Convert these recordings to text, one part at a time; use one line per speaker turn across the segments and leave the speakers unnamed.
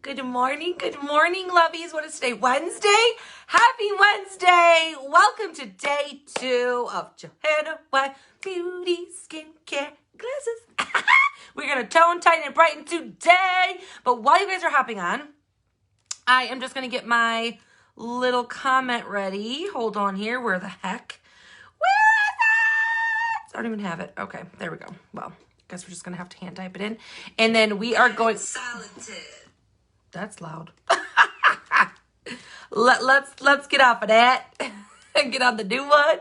Good morning, lovies. What is today? Wednesday? Happy Wednesday. Welcome to day 2 of Johanna White Beauty Skincare Glasses. We're going to tone, tighten, and brighten today. But while you guys are hopping on, I am just going to get my little comment ready. Hold on here. Where the heck? Where is it? I don't even have it. Okay, there we go. Well, I guess we're just going to have to hand type it in. And then we are going... That's loud. Let's get off of that and get on the new one.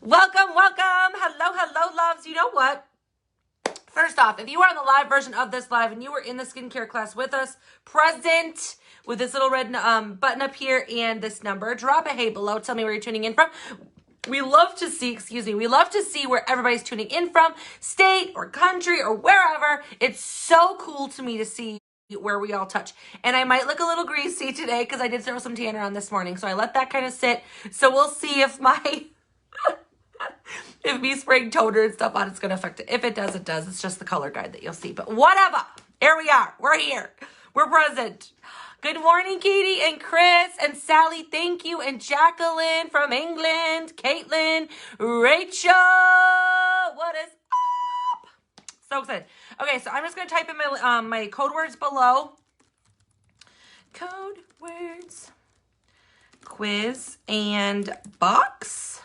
Welcome. Hello, loves. You know what? First off, if you are on the live version of this live and you were in the skincare class with us, present with this little red button up here and this number, drop a hey below. Tell me where you're tuning in from. We love to see where everybody's tuning in from, state or country or wherever. It's so cool to me to see where we all touch. And I might look a little greasy today because I did throw some tanner on this morning. So I let that kind of sit. So we'll see if my, if me spraying toner and stuff on it's going to affect it. If it does, it does. It's just the color guide that you'll see. But whatever. Here we are. We're here. We're present. Good morning, Katie and Chris and Sally. Thank you. And Jacqueline from England. Caitlin. Rachel. What is up? So excited. Okay, so I'm just going to type in my my code words below. Code words, quiz, and box.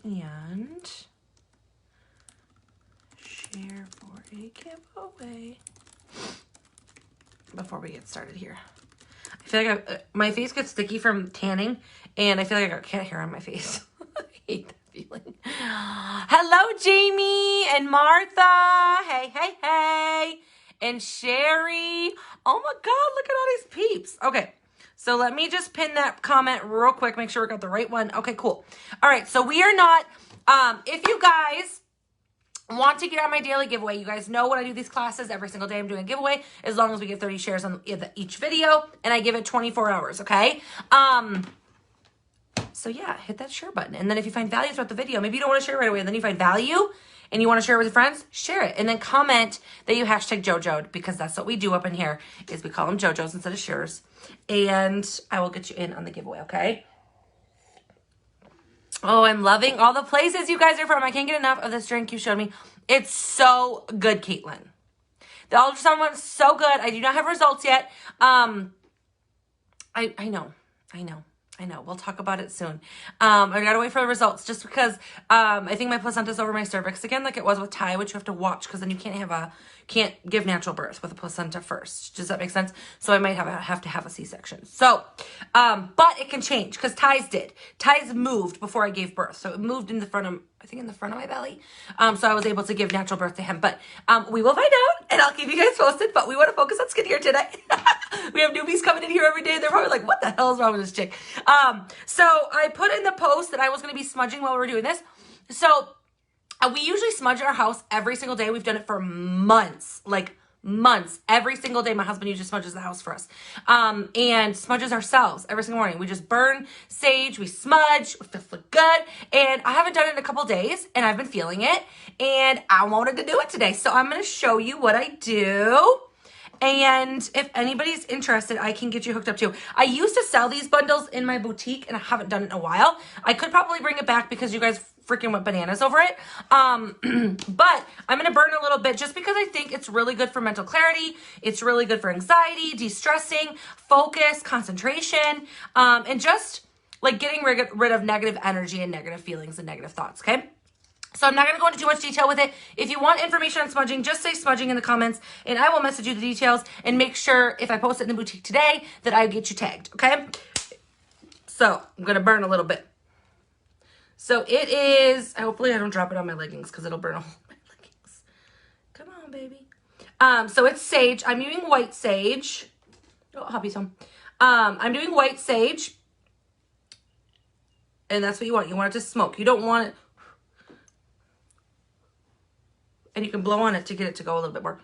And share for a giveaway. Before we get started here. I feel like my face gets sticky from tanning, and I feel like I got cat hair on my face. I hate that feeling. Hello, Jamie and Martha. Hey. And Sherry. Oh my God, look at all these peeps. Okay, so let me just pin that comment real quick. Make sure we got the right one. Okay, cool. All right, so we are not, if you guys want to get on my daily giveaway, you guys know when I do these classes, every single day I'm doing a giveaway, as long as we get 30 shares on each video, and I give it 24 hours, okay? So yeah, hit that share button. And then if you find value throughout the video, maybe you don't want to share it right away, and then you find value and you want to share it with your friends, share it. And then comment that you hashtag JoJo'd, because that's what we do up in here, is we call them JoJo's instead of shares. And I will get you in on the giveaway, okay? Oh, I'm loving all the places you guys are from. I can't get enough of this drink you showed me. It's so good, Caitlin. The ultrasound one's so good. I do not have results yet. I know. We'll talk about it soon. I gotta wait for the results just because I think my placenta's over my cervix again, like it was with Ty, which you have to watch because then you can't give natural birth with a placenta first. Does that make sense? So I might have to have a C-section. So, but it can change because Ty's did. Ty's moved before I gave birth, so it moved in the front of my belly. So I was able to give natural birth to him. But we will find out, and I'll keep you guys posted. But we want to focus on skincare today. We have newbies coming in here every day. They're probably like, what the hell is wrong with this chick? So I put in the post that I was going to be smudging while we were doing this. So we usually smudge our house every single day. We've done it for months, like months. Every single day, my husband usually smudges the house for us, and smudges ourselves every single morning. We just burn sage, we smudge, it feels good. And I haven't done it in a couple days, and I've been feeling it, and I wanted to do it today. So I'm going to show you what I do. And if anybody's interested, I can get you hooked up too. I used to sell these bundles in my boutique, and I haven't done it in a while. I could probably bring it back because you guys freaking went bananas over it. But I'm going to burn a little bit just because I think it's really good for mental clarity. It's really good for anxiety, de-stressing, focus, concentration, and just like getting rid of negative energy and negative feelings and negative thoughts, okay? So I'm not going to go into too much detail with it. If you want information on smudging, just say smudging in the comments, and I will message you the details and make sure if I post it in the boutique today that I get you tagged, okay? So I'm going to burn a little bit. So it is, hopefully I don't drop it on my leggings because it'll burn a hole in my leggings. Come on, baby. So it's sage. I'm using white sage. Oh, hubby's home. I'm doing white sage. And that's what you want. You want it to smoke. You don't want it. And you can blow on it to get it to go a little bit more.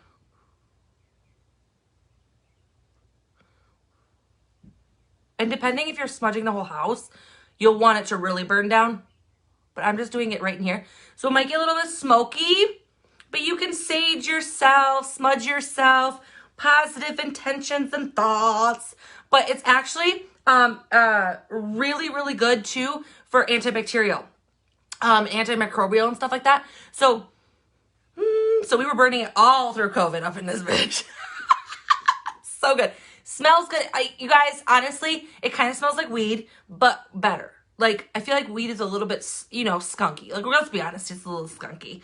And depending if you're smudging the whole house, you'll want it to really burn down. But I'm just doing it right in here. So it might get a little bit smoky, but you can sage yourself, smudge yourself, positive intentions and thoughts. But it's actually really, really good too for antibacterial, antimicrobial and stuff like that. So we were burning it all through COVID up in this bitch. So good. Smells good. You guys, honestly, it kind of smells like weed, but better. Like, I feel like weed is a little bit, skunky. Like, let's be honest, it's a little skunky.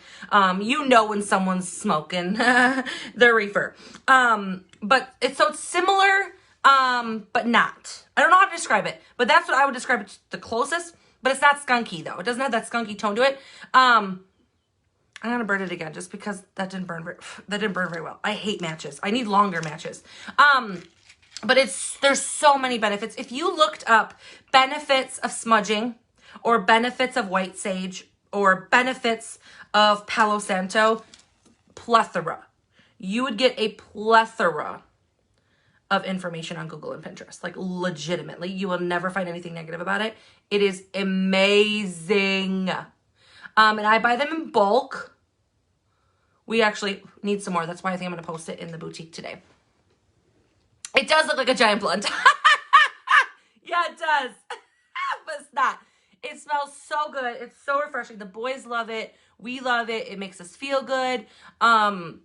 You know when someone's smoking their reefer. But it's similar, but not. I don't know how to describe it, but that's what I would describe it the closest. But it's not skunky, though. It doesn't have that skunky tone to it. I'm gonna burn it again just because that didn't burn very well. I hate matches. I need longer matches. But there's so many benefits. If you looked up benefits of smudging or benefits of white sage or benefits of Palo Santo, plethora. You would get a plethora of information on Google and Pinterest. Like, legitimately, you will never find anything negative about it. It is amazing. And I buy them in bulk. We actually need some more. That's why I think I'm going to post it in the boutique today. It does look like a giant blunt. Yeah, it does. But it's not. It smells so good. It's so refreshing. The boys love it. We love it. It makes us feel good. And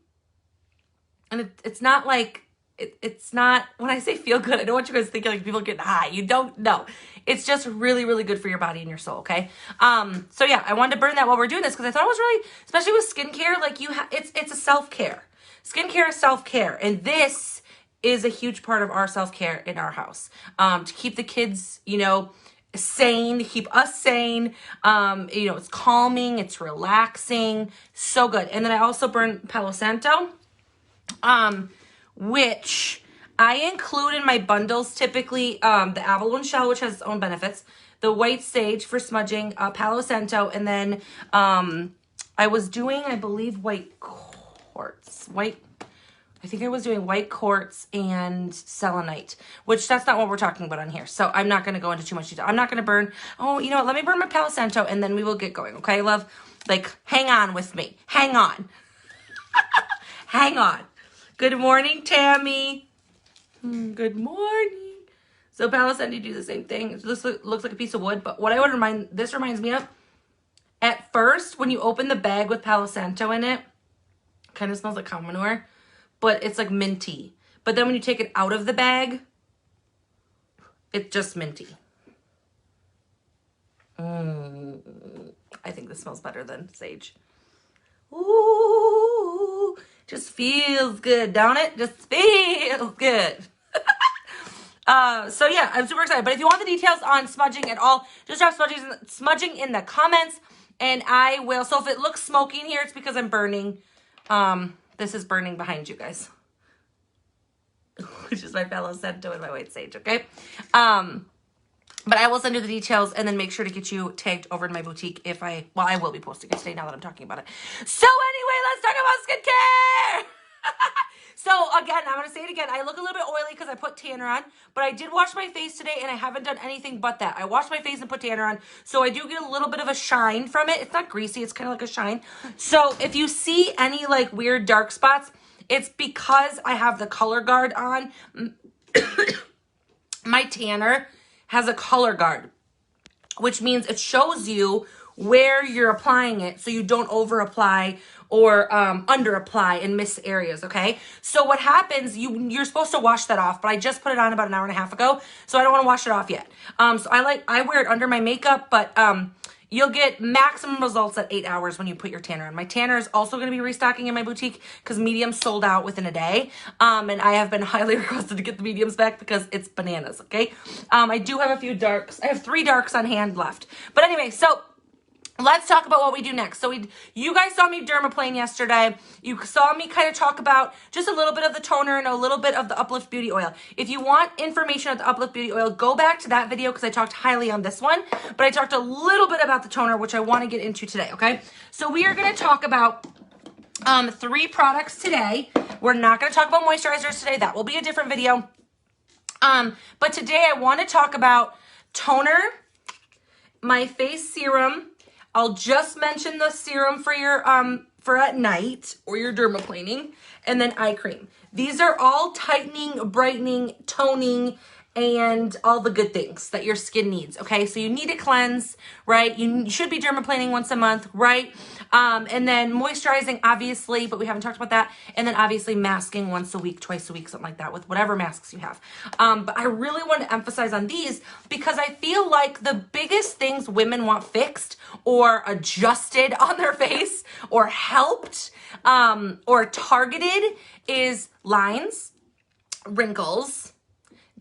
it's not like, it's not, when I say feel good, I don't want you guys to think like people getting high. You don't know. It's just really, really good for your body and your soul, okay? So yeah, I wanted to burn that while we're doing this because I thought it was really, especially with skincare, like it's a self-care. Skincare is self-care. And this is a huge part of our self-care in our house. To keep the kids, sane, to keep us sane. It's calming, it's relaxing, so good. And then I also burn Palo Santo, which I include in my bundles typically, the abalone shell, which has its own benefits, the white sage for smudging, Palo Santo, and then I was doing, I believe, white quartz, I think I was doing white quartz and selenite, which that's not what we're talking about on here. So I'm not going to go into too much detail. I'm not going to burn. Oh, you know what? Let me burn my Palo Santo and then we will get going. Okay, love? Like, hang on with me. Hang on. Hang on. Good morning, Tammy. Good morning. So Palo Santo do the same thing. It looks like a piece of wood, but what this reminds me of, at first, when you open the bag with Palo Santo in it, kind of smells like cow manure. But it's like minty. But then when you take it out of the bag, it's just minty. I think this smells better than sage. Ooh, just feels good, don't it? Just feels good. So yeah, I'm super excited. But if you want the details on smudging at all, just drop smudging in the comments, and I will. So if it looks smoky in here, it's because I'm burning. This is burning behind you guys, which is my Palo Santo and my white sage, okay? But I will send you the details and then make sure to get you tagged over in my boutique I will be posting it today now that I'm talking about it. So anyway, let's talk about skincare. So again, I'm going to say it again. I look a little bit oily because I put tanner on, but I did wash my face today and I haven't done anything but that. I washed my face and put tanner on, so I do get a little bit of a shine from it. It's not greasy. It's kind of like a shine. So if you see any like weird dark spots, it's because I have the color guard on. My tanner has a color guard, which means it shows you where you're applying it so you don't over apply or under apply and miss areas, okay? So what happens, you're supposed to wash that off, but I just put it on about an hour and a half ago, so I don't want to wash it off yet. So I wear it under my makeup, but you'll get maximum results at 8 hours when you put your tanner on. My tanner is also going to be restocking in my boutique because mediums sold out within a day. And I have been highly requested to get the mediums back because it's bananas, okay? I do have a few darks. I have 3 darks on hand left. But anyway, so let's talk about what we do next. So you guys saw me dermaplane yesterday. You saw me kind of talk about just a little bit of the toner and a little bit of the Uplift Beauty Oil. If you want information on the Uplift Beauty Oil, go back to that video because I talked highly on this one. But I talked a little bit about the toner, which I want to get into today, okay? So we are going to talk about 3 products today. We're not going to talk about moisturizers today. That will be a different video. But today I want to talk about toner, my face serum. I'll just mention the serum for for at night or your dermaplaning, and then eye cream. These are all tightening, brightening, toning, and all the good things that your skin needs, okay? So you need a cleanse, right? You should be dermaplaning once a month, right? And then moisturizing, obviously, but we haven't talked about that. And then obviously masking once a week, twice a week, something like that with whatever masks you have. But I really want to emphasize on these because I feel like the biggest things women want fixed or adjusted on their face or helped or targeted is lines, wrinkles,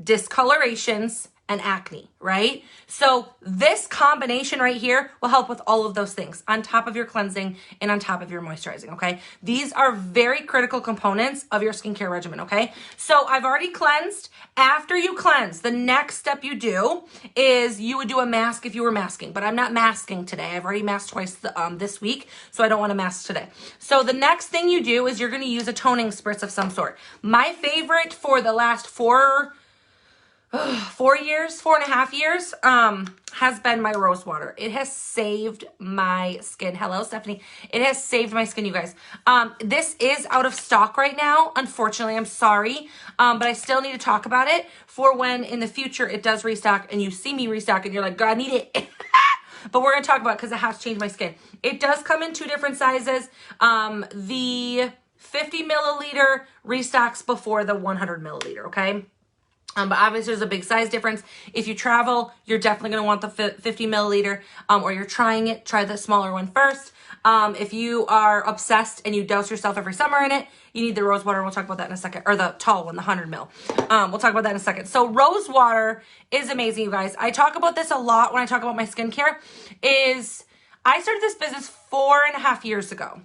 discolorations, and acne, right? So this combination right here will help with all of those things on top of your cleansing and on top of your moisturizing, okay? These are very critical components of your skincare regimen, okay? So I've already cleansed. After you cleanse, the next step you do is you would do a mask if you were masking, but I'm not masking today. I've already masked twice this week, so I don't want to mask today. So the next thing you do is you're going to use a toning spritz of some sort. My favorite for the last 4.5 years, has been my rose water. It has saved my skin. Hello, Stephanie. It has saved my skin, you guys. This is out of stock right now. Unfortunately, I'm sorry. But I still need to talk about it for when in the future it does restock and you see me restock and you're like, God, I need it. But we're going to talk about it because it has changed my skin. It does come in 2 different sizes. The 50 milliliter restocks before the 100 milliliter, okay? But obviously there's a big size difference. If you travel, you're definitely going to want the 50 milliliter, or you're trying it, try the smaller one first. If you are obsessed and you douse yourself every summer in it, you need the rose water. We'll talk about that in a second, or the tall one, the 100 mil. We'll talk about that in a second. So rose water is amazing, you guys. I talk about this a lot when I talk about my skincare. I started this business 4.5 years ago.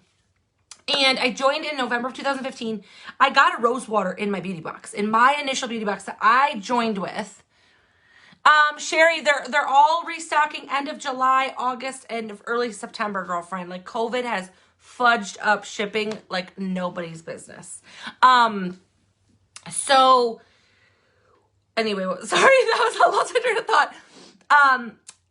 And I joined in November of 2015. I got a rose water in my beauty box, in my initial beauty box that I joined with. Sherry, they're all restocking end of July, August, and early September, girlfriend. Like COVID has fudged up shipping like nobody's business. So anyway, sorry, that was a lost train of thought.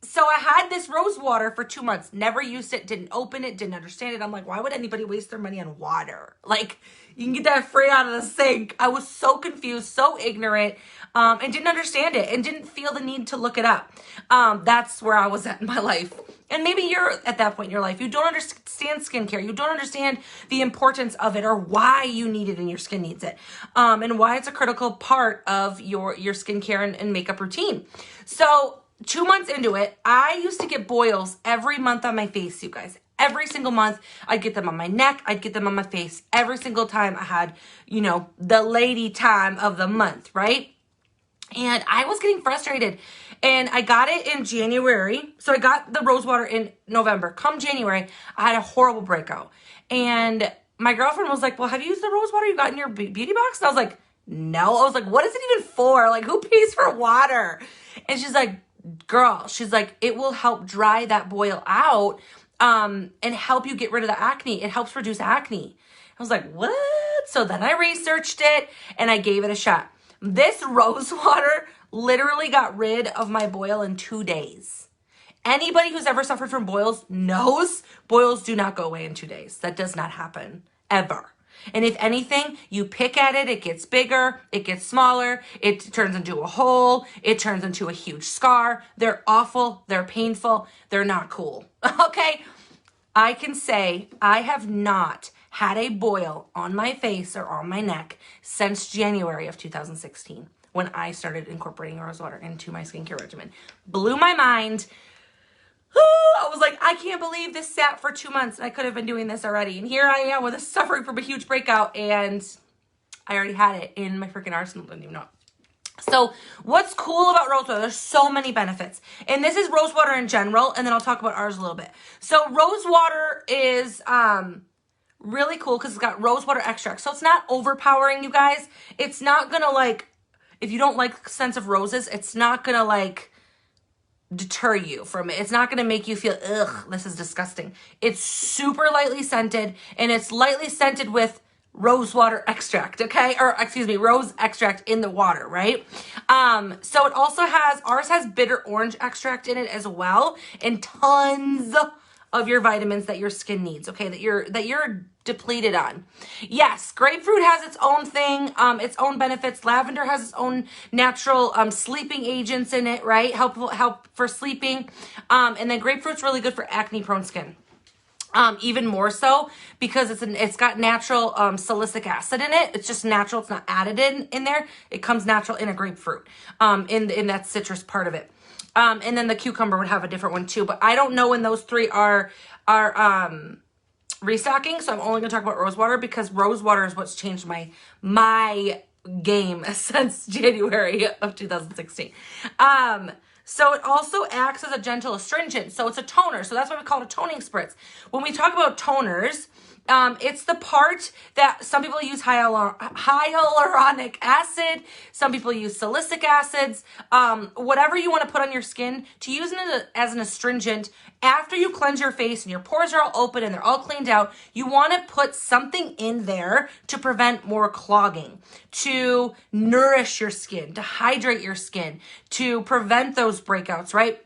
So I had this rose water for 2 months, never used it, didn't open it, didn't understand it. I'm like, why would anybody waste their money on water? Like, you can get that free out of the sink. I was so confused, so ignorant, and didn't understand it and didn't feel the need to look it up. That's where I was at in my life. And maybe you're at that point in your life. You don't understand skincare. You don't understand the importance of it or why you need it and your skin needs it. And why it's a critical part of your skincare and makeup routine. So 2 months into it, I used to get boils every month on my face, you guys. Every single month, I'd get them on my neck. I'd get them on my face. Every single time I had, the lady time of the month, right? And I was getting frustrated. And I got it in January. So I got the rose water in November. Come January, I had a horrible breakout. And my girlfriend was like, well, have you used the rose water you got in your beauty box? And I was like, no. I was like, what is it even for? Like, who pays for water? And she's like, girl, she's like, it will help dry that boil out and help you get rid of the acne. It helps reduce acne. I was like, what? So then I researched it and I gave it a shot. This rose water literally got rid of my boil in 2 days. Anybody who's ever suffered from boils knows boils do not go away in 2 days. That does not happen ever. And if anything, you pick at it, it gets bigger, it gets smaller, it turns into a hole, it turns into a huge scar. They're awful, they're painful, they're not cool. Okay? I can say I have not had a boil on my face or on my neck since January of 2016 when I started incorporating rose water into my skincare regimen. Blew my mind. I was like, I can't believe this sat for 2 months and I could have been doing this already. And here I am with suffering from a huge breakout and I already had it in my freaking arsenal. Didn't even know. So what's cool about rose water, there's so many benefits. And this is rose water in general, and then I'll talk about ours a little bit. So rose water is really cool because it's got rose water extract. So it's not overpowering, you guys. It's not going to if you don't like scents of roses, it's not going to deter you from it. It's not going to make you feel, ugh, this is disgusting. It's super lightly scented, and it's lightly scented with rose water extract, okay? Or excuse me, rose extract in the water, right? So it also ours has bitter orange extract in it as well, and tons of your vitamins that your skin needs, okay, that you're depleted on. Yes, grapefruit has its own thing, its own benefits. Lavender has its own natural sleeping agents in it, right? Help for sleeping. And then grapefruit's really good for acne prone skin. Even more so because it's got natural salicylic acid in it. It's just natural. It's not added in there. It comes natural in a grapefruit, in that citrus part of it. And then the cucumber would have a different one too. But I don't know when those three are restocking. So I'm only going to talk about rosewater because rosewater is what's changed my game since January of 2016. So it also acts as a gentle astringent. So it's a toner. So that's why we call it a toning spritz. When we talk about toners, it's the part that some people use hyaluronic acid. Some people use salicylic acids. Whatever you want to put on your skin to use it as an astringent. After you cleanse your face and your pores are all open and they're all cleaned out, you want to put something in there to prevent more clogging, to nourish your skin, to hydrate your skin, to prevent those breakouts, right?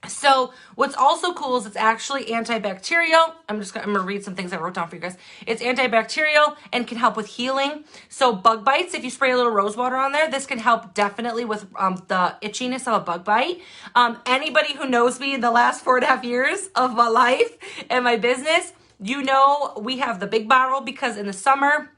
So what's also cool is it's actually antibacterial. I'm going to read some things I wrote down for you guys. It's antibacterial and can help with healing. So bug bites, if you spray a little rose water on there, this can help definitely with the itchiness of a bug bite. Anybody who knows me in the last 4.5 years of my life and my business, you know we have the big bottle because in the summer,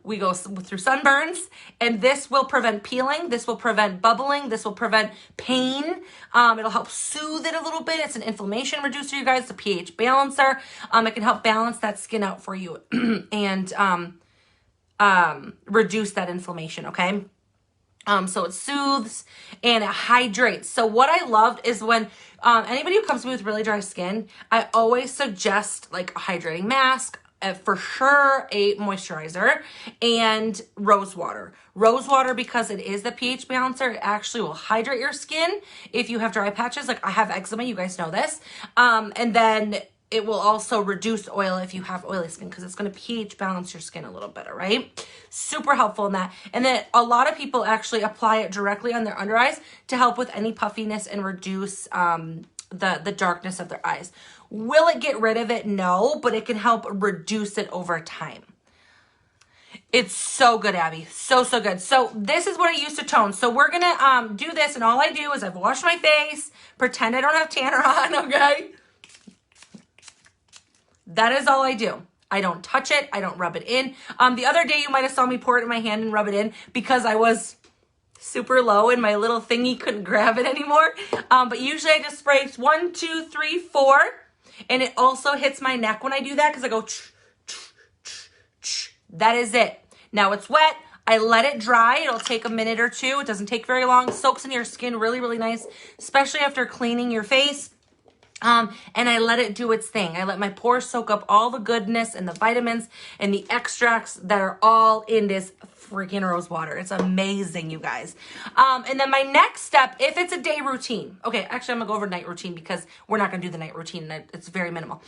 we go through sunburns, and this will prevent peeling. This will prevent bubbling. This will prevent pain. It'll help soothe it a little bit. It's an inflammation reducer, you guys. It's a pH balancer. It can help balance that skin out for you and reduce that inflammation, okay? So it soothes and it hydrates. So what I loved is when anybody who comes to me with really dry skin, I always suggest like a hydrating mask, for sure a moisturizer, and rose water. Rose water, because it is the pH balancer, it actually will hydrate your skin if you have dry patches. Like I have eczema, you guys know this. And then it will also reduce oil if you have oily skin because it's going to pH balance your skin a little better, right? Super helpful in that. And then a lot of people actually apply it directly on their under eyes to help with any puffiness and reduce the darkness of their eyes. Will it get rid of it? No, but it can help reduce it over time. It's so good, Abby. So good. So this is what I use to tone. So we're going to do this, and all I do is I've washed my face, pretend I don't have tanner on, okay? That is all I do. I don't touch it. I don't rub it in. The other day you might have saw me pour it in my hand and rub it in because I was super low and my little thingy couldn't grab it anymore. But usually I just spray 1, 2, 3, 4. And it also hits my neck when I do that because I go, that is it. Now it's wet. I let it dry. It'll take a minute or two. It doesn't take very long. Soaks into your skin really, really nice, especially after cleaning your face. And I let it do its thing. I let my pores soak up all the goodness and the vitamins and the extracts that are all in this freaking rose water. It's amazing, you guys. And then my next step, if it's a day routine, okay, actually I'm gonna go over night routine because we're not gonna do the night routine. It's very minimal.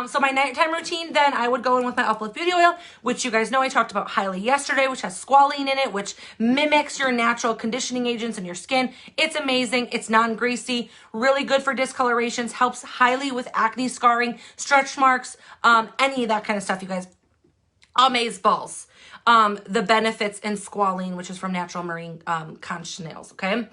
So my nighttime routine, then I would go in with my Uplift Beauty Oil, which you guys know I talked about highly yesterday, which has squalene in it, which mimics your natural conditioning agents in your skin. It's amazing. It's non-greasy, really good for discolorations, helps highly with acne scarring, stretch marks, any of that kind of stuff, you guys. Amaze balls. The benefits in squalene, which is from natural marine conch snails, okay?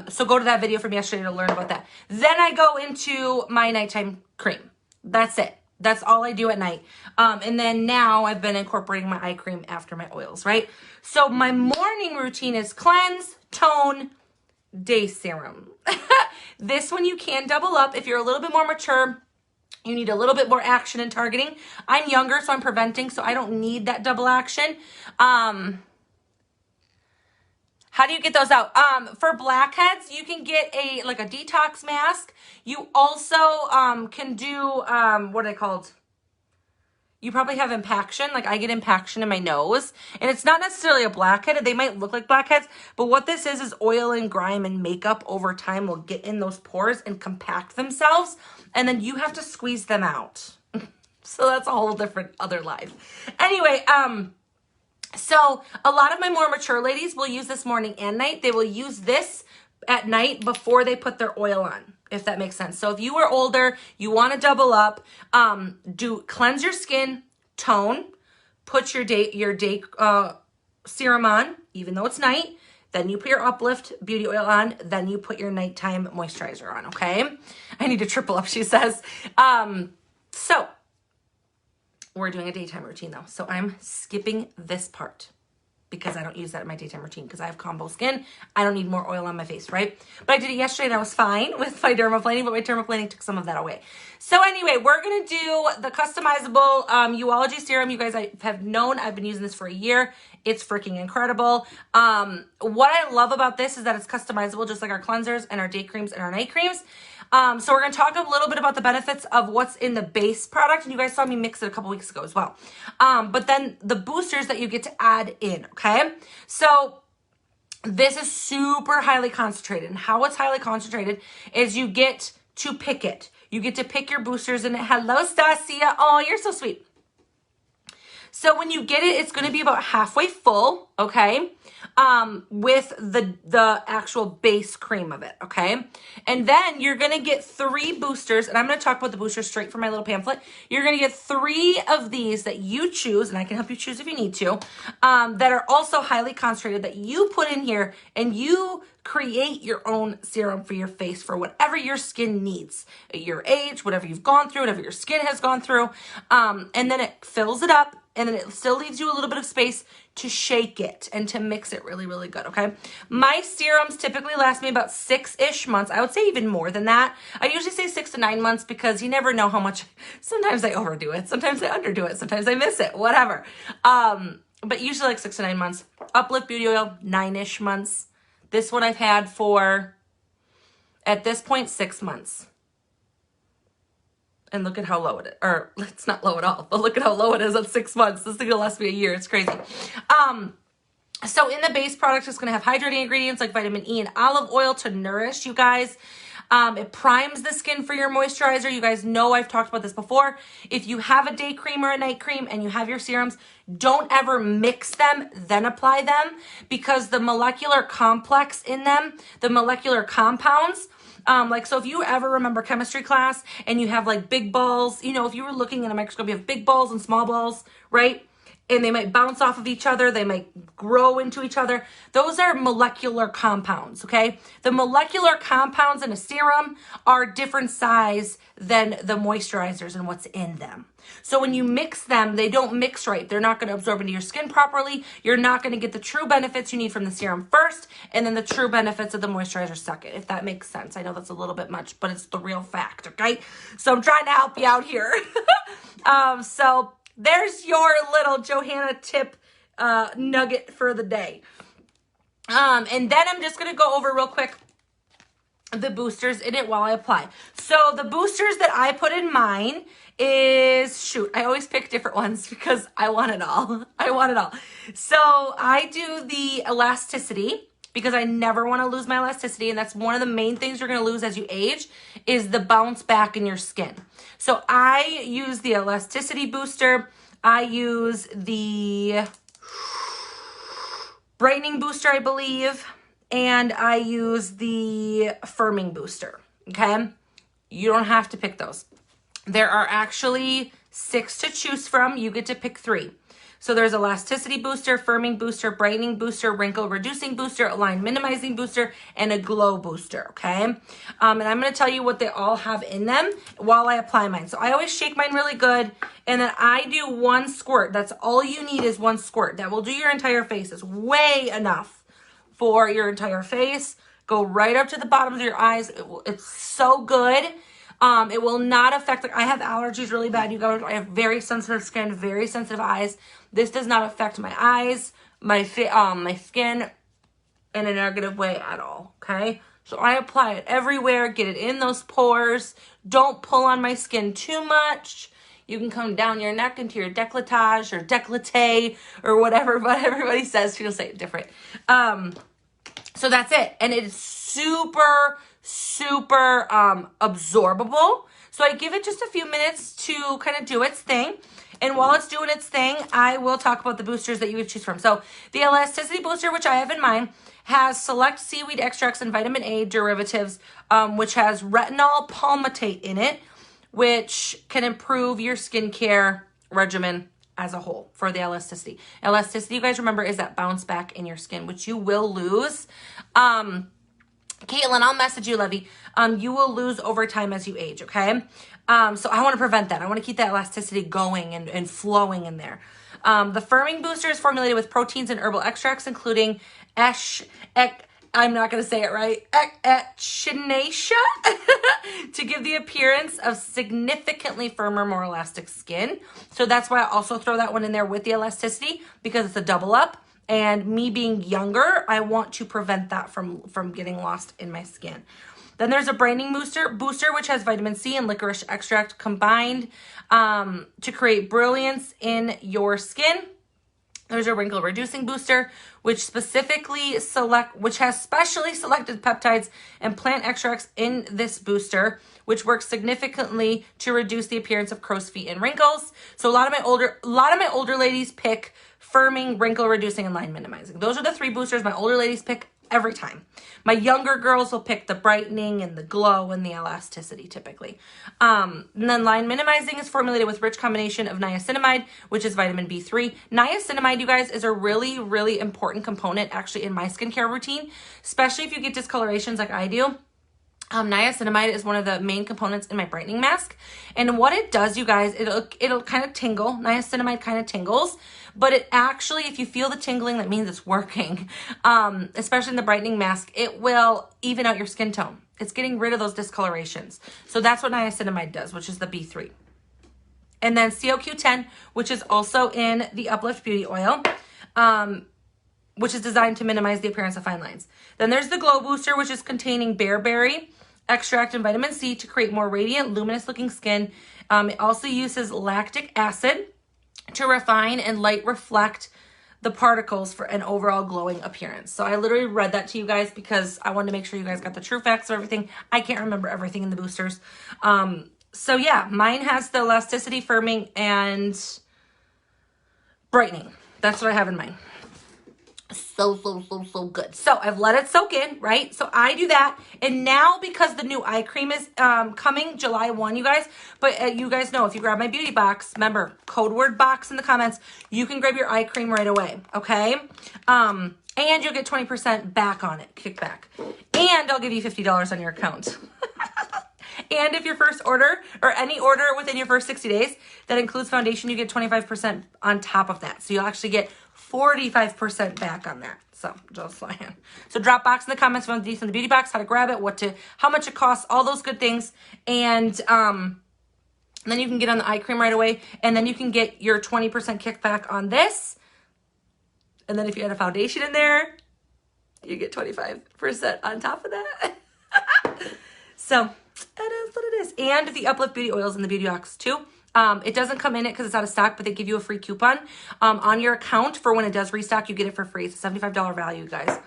So go to that video from yesterday to learn about that. Then I go into my nighttime cream. That's it. That's all I do at night. And then now I've been incorporating my eye cream after my oils, right? So my morning routine is cleanse, tone, day serum. This one you can double up if you're a little bit more mature. You need a little bit more action and targeting. I'm younger, so I'm preventing, so I don't need that double action. How do you get those out? For blackheads, you can get a detox mask. You also can do, what are they called? You probably have impaction. Like I get impaction in my nose. And it's not necessarily a blackhead. They might look like blackheads. But what this is oil and grime and makeup over time will get in those pores and compact themselves. And then you have to squeeze them out. So that's a whole different other life. Anyway, so a lot of my more mature ladies will use this morning and night. They will use this at night before they put their oil on. if that makes sense. So if you are older, you want to double up, cleanse your skin, tone, put your day serum on, even though it's night. Then you put your Uplift Beauty Oil on. Then you put your nighttime moisturizer on, okay? I need to triple up, she says. So we're doing a daytime routine, though. So I'm skipping this part because I don't use that in my daytime routine because I have combo skin. I don't need more oil on my face, right? But I did it yesterday and I was fine with my dermaplaning, but my dermaplaning took some of that away. So anyway, we're going to do the customizable Uology serum. You guys have known I've been using this for a year. It's freaking incredible. What I love about this is that it's customizable just like our cleansers and our day creams and our night creams. So we're going to talk a little bit about the benefits of what's in the base product. And you guys saw me mix it a couple weeks ago as well. But then the boosters that you get to add in, okay? So this is super highly concentrated. And how it's highly concentrated is you get to pick it. You get to pick your boosters in it. Hello, Stasia. Oh, you're so sweet. So when you get it, it's going to be about halfway full, okay? With the actual base cream of it, okay? And then you're going to get 3 boosters, and I'm going to talk about the boosters straight from my little pamphlet. You're going to get 3 of these that you choose, and I can help you choose if you need to, that are also highly concentrated that you put in here, and you create your own serum for your face for whatever your skin needs, at your age, whatever you've gone through, whatever your skin has gone through, and then it fills it up, and then it still leaves you a little bit of space to shake it and to mix it really, really good, okay? My serums typically last me about 6-ish months. I would say even more than that. I usually say 6 to 9 months because you never know how much. Sometimes I overdo it. Sometimes I underdo it. Sometimes I miss it, whatever. But usually like 6 to 9 months. Uplift Beauty Oil, 9-ish months. This one I've had for, at this point, 6 months. And look at how low it is. Or, it's not low at all, but look at how low it is at 6 months. This thing will last me a year. It's crazy. So in the base product, it's going to have hydrating ingredients like vitamin E and olive oil to nourish you guys. It primes the skin for your moisturizer. You guys know I've talked about this before. If you have a day cream or a night cream and you have your serums, don't ever mix them, then apply them, because the molecular complex in them, the molecular compounds, so if you ever remember chemistry class and you have like big balls, you know, if you were looking in a microscope, you have big balls and small balls, right? And they might bounce off of each other. They might grow into each other. Those are molecular compounds, okay? The molecular compounds in a serum are different size than the moisturizers and what's in them. So when you mix them, they don't mix right. They're not going to absorb into your skin properly. You're not going to get the true benefits you need from the serum first, and then the true benefits of the moisturizer second, if that makes sense. I know that's a little bit much, but it's the real fact, okay? So I'm trying to help you out here. So there's your little Johanna tip nugget for the day. And then I'm just going to go over real quick the boosters in it while I apply. So the boosters that I put in mine is, shoot, I always pick different ones because I want it all. I want it all. So I do the elasticity because I never want to lose my elasticity. And that's one of the main things you're going to lose as you age is the bounce back in your skin. So I use the elasticity booster. I use the brightening booster, I believe. And I use the firming booster, okay? You don't have to pick those. There are actually 6 to choose from. You get to pick 3. So there's elasticity booster, firming booster, brightening booster, wrinkle reducing booster, line minimizing booster, and a glow booster, okay? And I'm going to tell you what they all have in them while I apply mine. So I always shake mine really good, and then I do 1 squirt. That's all you need is 1 squirt. That will do your entire face. It's way enough for your entire face. Go right up to the bottoms of your eyes. It's so good. It will not affect, like I have allergies really bad. You guys, I have very sensitive skin, very sensitive eyes. This does not affect my eyes, my skin in a negative way at all, okay? So I apply it everywhere, get it in those pores. Don't pull on my skin too much. You can come down your neck into your décolletage or décolleté or whatever, but everybody says, people say it different. So that's it. And it is super absorbable. So I give it just a few minutes to kind of do its thing. And while it's doing its thing, I will talk about the boosters that you would choose from. So the elasticity booster, which I have in mine, Has select seaweed extracts and vitamin A derivatives, which has retinol palmitate in it, which can improve your skincare regimen as a whole for the elasticity. Elasticity, you guys remember, is that bounce back in your skin, which you will lose. Caitlin, I'll message you, Levy. You will lose over time as you age, okay? So I want to prevent that. I want to keep that elasticity going and flowing in there. The firming booster is formulated with proteins and herbal extracts, including I'm not going to say it right, echinacea, to give the appearance of significantly firmer, more elastic skin. So that's why I also throw that one in there with the elasticity, because it's a double up. And me being younger, I want to prevent that from getting lost in my skin. Then there's a brightening booster, which has vitamin C and licorice extract combined to create brilliance in your skin. There's a wrinkle reducing booster, which has specially selected peptides and plant extracts in this booster, which works significantly to reduce the appearance of crow's feet and wrinkles. So a lot of my older ladies pick firming, wrinkle reducing, and line minimizing. Those are the 3 boosters my older ladies pick every time. My younger girls will pick the brightening and the glow and the elasticity typically. And then line minimizing is formulated with rich combination of niacinamide, which is vitamin B3. Niacinamide, you guys, is a really, really important component actually in my skincare routine, especially if you get discolorations like I do. Niacinamide is one of the main components in my brightening mask. And what it does, you guys, it'll kind of tingle. Niacinamide kind of tingles, but it actually, if you feel the tingling, that means it's working. Especially in the brightening mask, it will even out your skin tone. It's getting rid of those discolorations. So that's what niacinamide does, which is the B3. And then CoQ10, which is also in the Uplift Beauty Oil, which is designed to minimize the appearance of fine lines. Then there's the Glow Booster, which is containing bearberry extract and vitamin C to create more radiant, luminous looking skin. It also uses lactic acid to refine and light reflect the particles for an overall glowing appearance. So I literally read that to you guys because I wanted to make sure you guys got the true facts of everything. I can't remember everything in the boosters. So yeah, mine has the elasticity, firming, and brightening. That's what I have in mine. So good. So I've let it soak in, right? So I do that. And now because the new eye cream is coming July 1, you guys, but you guys know if you grab my beauty box, remember, code word box in the comments, you can grab your eye cream right away, okay? And you'll get 20% back on it, kickback. And I'll give you $50 on your account. And if your first order or any order within your first 60 days that includes foundation, you get 25% on top of that. So you'll actually get 45% back on that. So just saying. So drop box in the comments if you want the details on the beauty box, how to grab it, how much it costs, all those good things. And then you can get on the eye cream right away. And then you can get your 20% kickback on this. And then if you add a foundation in there, you get 25% on top of that. So that is what it is. And the Uplift Beauty Oils in the beauty box too. It doesn't come in it because it's out of stock, but they give you a free coupon on your account for when it does restock. You get it for free. It's a $75 value, guys.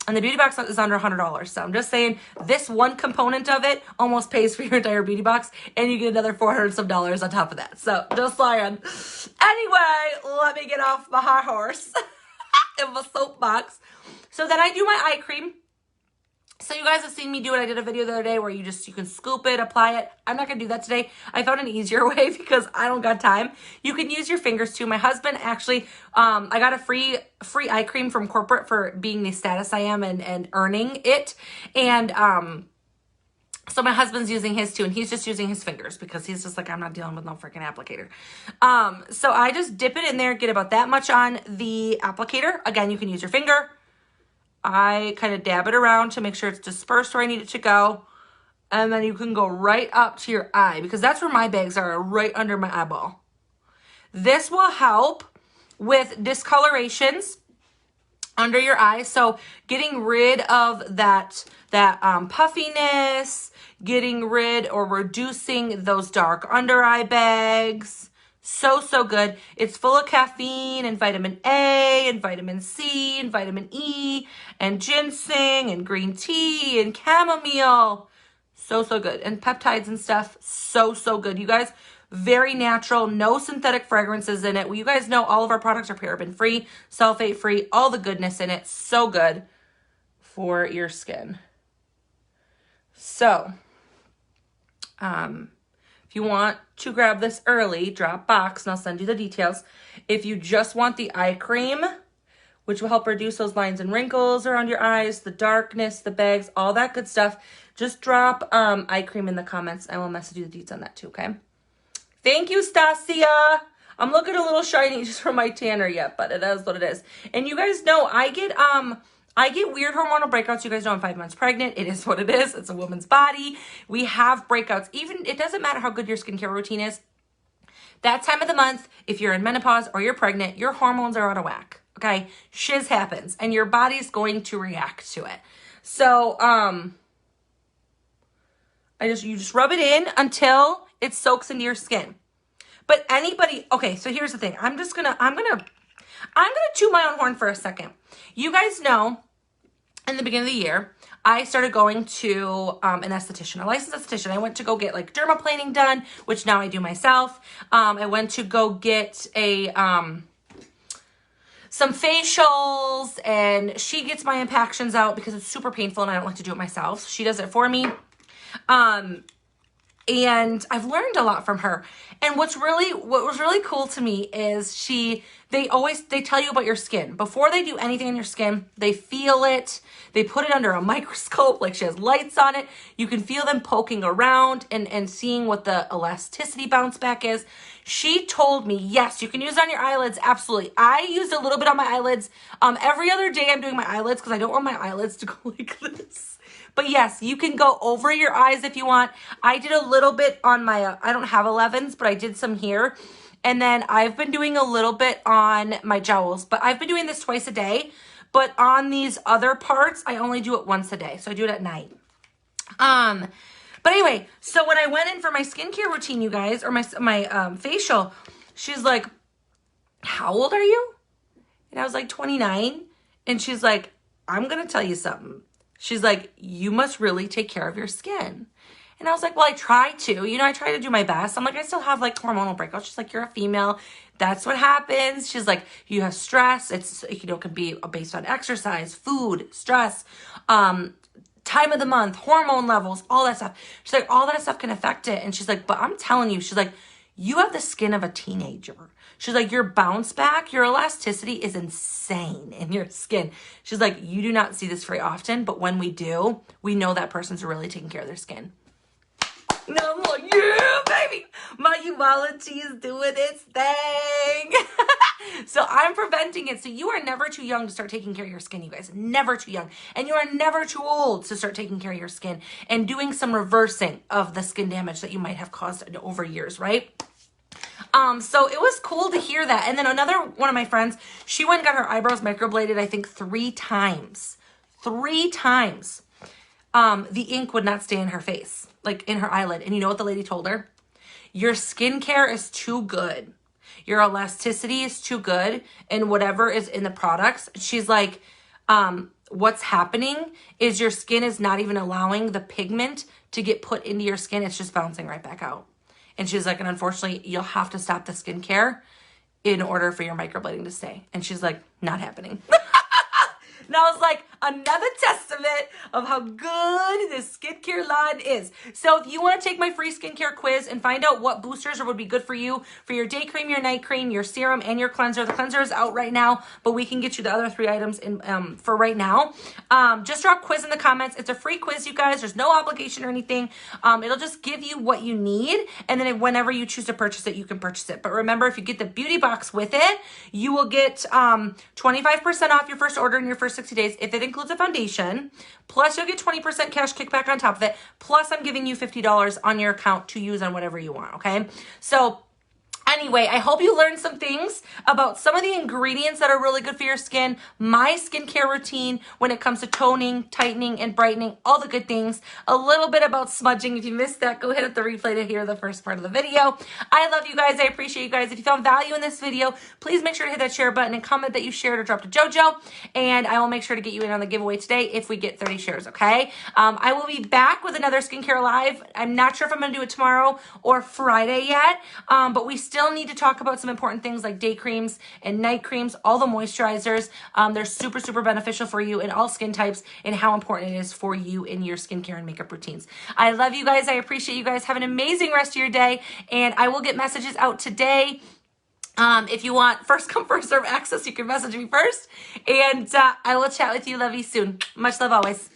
And the beauty box is under $100. So I'm just saying this one component of it almost pays for your entire beauty box, and you get another $400 some on top of that. So just saying. Anyway, let me get off my high horse in my soapbox. So then I do my eye cream. So you guys have seen me do it. I did a video the other day where you can scoop it, apply it. I'm not going to do that today. I found an easier way because I don't got time. You can use your fingers too. My husband actually, I got a free eye cream from corporate for being the status I am and earning it. And so my husband's using his too, and he's just using his fingers because he's just like, I'm not dealing with no freaking applicator. So I just dip it in there, get about that much on the applicator. Again, you can use your finger. I kind of dab it around to make sure it's dispersed where I need it to go. And then you can go right up to your eye because that's where my bags are, right under my eyeball. This will help with discolorations under your eyes. So getting rid of that puffiness, getting rid or reducing those dark under eye bags. So good. It's full of caffeine and vitamin A and vitamin C and vitamin E and ginseng and green tea and chamomile. So good. And peptides and stuff. So good. You guys, very natural. No synthetic fragrances in it. Well, you guys know all of our products are paraben free, sulfate free, all the goodness in it. So good. for your skin. So, if you want to grab this early, drop box and I'll send you the details. If you just want the eye cream, which will help reduce those lines and wrinkles around your eyes, the darkness, the bags, all that good stuff, just drop eye cream in the comments. I will message you the deets on that too, okay? Thank you, Stasia. I'm looking a little shiny just from my tanner yet, but it is what it is. And you guys know I get weird hormonal breakouts. You guys know I'm 5 months pregnant. It is what it is. It's a woman's body. We have breakouts. Even it doesn't matter how good your skincare routine is. That time of the month, if you're in menopause or you're pregnant, your hormones are out of whack. Okay, shiz happens, and your body's going to react to it. So, you just rub it in until it soaks into your skin. But anybody, okay, so here's the thing. I'm gonna toot my own horn for a second. You guys know, in the beginning of the year, I started going to an esthetician, a licensed esthetician. I went to go get like dermaplaning done, which now I do myself. I went to go get some facials, and she gets my impactions out because it's super painful and I don't like to do it myself. So she does it for me. And I've learned a lot from her. And what was really cool to me is they tell you about your skin. Before they do anything on your skin, they feel it. They put it under a microscope, like she has lights on it. You can feel them poking around and seeing what the elasticity bounce back is. She told me, yes, you can use it on your eyelids. Absolutely. I used a little bit on my eyelids. Every other day I'm doing my eyelids because I don't want my eyelids to go like this. But yes, you can go over your eyes if you want. I did a little bit on my, I don't have 11s, but I did some here. And then I've been doing a little bit on my jowls, but I've been doing this twice a day. But on these other parts, I only do it once a day. So I do it at night. But anyway, so when I went in for my skincare routine, you guys, or my facial, she's like, how old are you? And I was like 29. And she's like, I'm going to tell you something. She's like, you must really take care of your skin. And I was like, well, I try to. You know, I try to do my best. I'm like, I still have like hormonal breakouts. She's like, you're a female. That's what happens. She's like, you have stress. It's, you know, it can be based on exercise, food, stress, time of the month, hormone levels, all that stuff. She's like, all that stuff can affect it. And she's like, but I'm telling you, she's like, you have the skin of a teenager. She's like, your bounce back, your elasticity is insane in your skin. She's like, you do not see this very often, but when we do, we know that person's really taking care of their skin. And I'm like, yeah, baby, my uvality is doing its thing. So I'm preventing it. So you are never too young to start taking care of your skin, you guys. Never too young. And you are never too old to start taking care of your skin and doing some reversing of the skin damage that you might have caused over years, right? So it was cool to hear that. And then another one of my friends, she went and got her eyebrows microbladed, I think 3 times. 3 times. The ink would not stay in her face, like in her eyelid. And you know what the lady told her? Your skincare is too good. Your elasticity is too good. And whatever is in the products, she's like, what's happening is your skin is not even allowing the pigment to get put into your skin. It's just bouncing right back out. And she's like, and unfortunately, you'll have to stop the skincare in order for your microblading to stay. And she's like, not happening. And I was like, another testament of how good this skincare line is. So if you want to take my free skincare quiz and find out what boosters would be good for you, for your day cream, your night cream, your serum, and your cleanser. The cleanser is out right now, but we can get you the other 3 items in for right now. Just drop quiz in the comments. It's a free quiz, you guys. There's no obligation or anything. It'll just give you what you need, and then whenever you choose to purchase it, you can purchase it. But remember, if you get the beauty box with it, you will get 25% off your first order in your first 60 days if it includes a foundation, plus you'll get 20% cash kickback on top of it, plus I'm giving you $50 on your account to use on whatever you want, okay? So anyway, I hope you learned some things about some of the ingredients that are really good for your skin, my skincare routine when it comes to toning, tightening, and brightening, all the good things, a little bit about smudging. If you missed that, go ahead at the replay to hear the first part of the video. I love you guys. I appreciate you guys. If you found value in this video, please make sure to hit that share button and comment that you shared or dropped a JoJo, and I will make sure to get you in on the giveaway today if we get 30 shares, okay? I will be back with another skincare live. I'm not sure if I'm going to do it tomorrow or Friday yet, but we still still need to talk about some important things like day creams and night creams, all the moisturizers. They're super, super beneficial for you in all skin types and how important it is for you in your skincare and makeup routines. I love you guys. I appreciate you guys. Have an amazing rest of your day. And I will get messages out today. If you want first come, first serve access, you can message me first. And I will chat with you. Love you soon. Much love always.